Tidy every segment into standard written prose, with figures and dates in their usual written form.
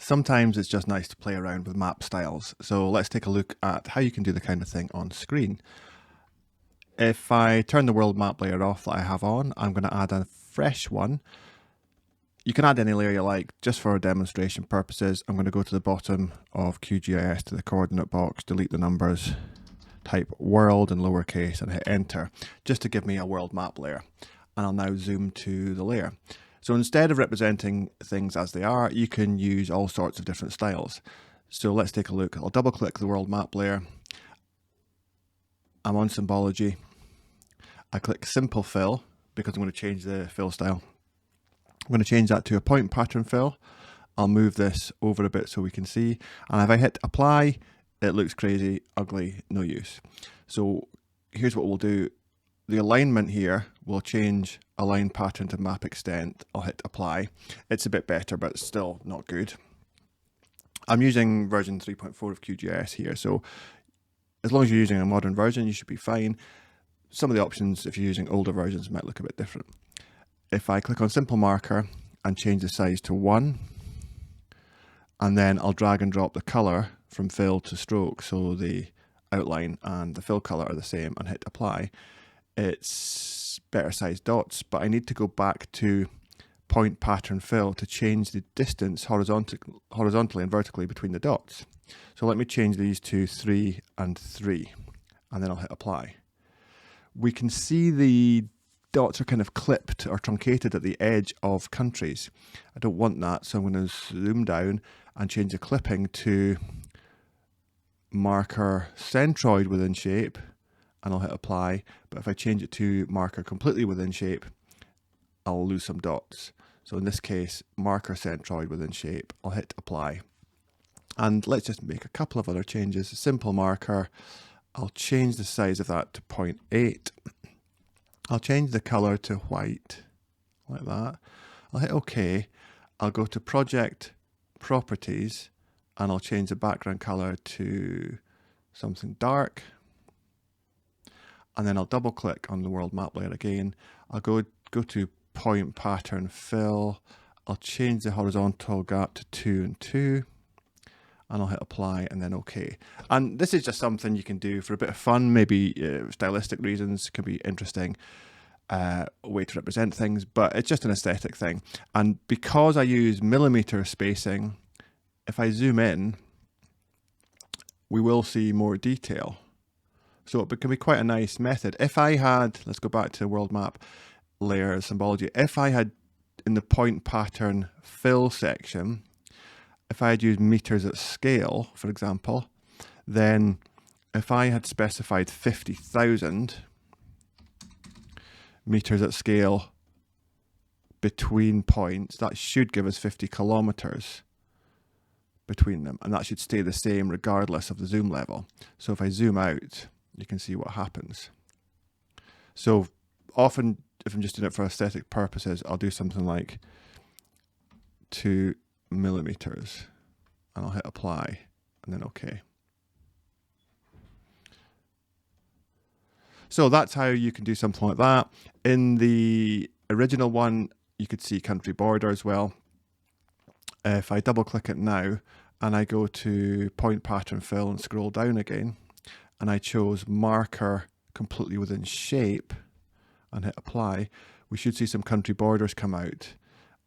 Sometimes it's just nice to play around with map styles. So let's take a look at how you can do the kind of thing on screen. If I turn the world map layer off that I have on, I'm going to add a fresh one. You can add any layer you like. Just for demonstration purposes, I'm going to go to the bottom of QGIS to the coordinate box, delete the numbers, type world in lowercase and hit enter, just to give me a world map layer. And I'll now zoom to the layer. So instead of representing things as they are, you can use all sorts of different styles. So let's take a look. I'll double click the world map layer. I'm on symbology. I click simple fill because I'm going to change the fill style. I'm going to change that to a point pattern fill. I'll move this over a bit so we can see. And if I hit apply, it looks crazy, ugly, no use. So here's what we'll do. The alignment here will change align pattern to map extent. I'll hit apply. It's a bit better, but it's still not good. I'm using version 3.4 of QGIS here. So as long as you're using a modern version, you should be fine. Some of the options, if you're using older versions, might look a bit different. If I click on simple marker and change the size to 1, and then I'll drag and drop the color from fill to stroke, so the outline and the fill color are the same, and hit apply, it's better sized dots, but I need to go back to point pattern fill to change the distance horizontally and vertically between the dots. So let me change these to 3 and 3, and then I'll hit apply. We can see the dots are kind of clipped or truncated at the edge of countries. I don't want that, so I'm going to zoom down and change the clipping to marker centroid within shape, and I'll hit apply. But if I change it to marker completely within shape, I'll lose some dots. So in this case, marker centroid within shape, I'll hit apply. And let's just make a couple of other changes. Simple marker, I'll change the size of that to 0.8. I'll change the color to white, like that. I'll hit OK. I'll go to project properties, and I'll change the background color to something dark. And then I'll double click on the world map layer again. I'll go to point pattern fill. I'll change the horizontal gap to 2 and 2. And I'll hit apply and then OK. And this is just something you can do for a bit of fun, maybe stylistic reasons, can be interesting way to represent things, but it's just an aesthetic thing. And because I use millimeter spacing, if I zoom in, we will see more detail. So it can be quite a nice method. If I had, let's go back to the world map layer symbology, if I had in the point pattern fill section, if I had used meters at scale, for example, then if I had specified 50,000 meters at scale between points, that should give us 50 kilometers between them. And that should stay the same regardless of the zoom level. So if I zoom out, you can see what happens. So often, if I'm just doing it for aesthetic purposes, I'll do something like 2 millimeters, and I'll hit apply and then OK. So that's how you can do something like that. In the original one, you could see country border as well. If I double click it now and I go to point pattern fill and scroll down again, and I chose marker completely within shape and hit apply, we should see some country borders come out.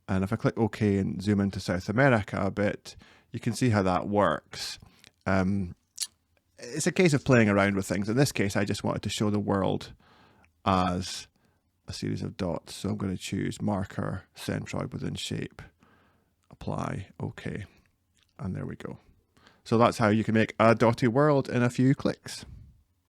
And if I click OK and zoom into South America a bit, you can see how that works. It's a case of playing around with things. In this case, I just wanted to show the world as a series of dots. So I'm going to choose marker centroid within shape, apply, OK. And there we go. So that's how you can make a dotty world in a few clicks.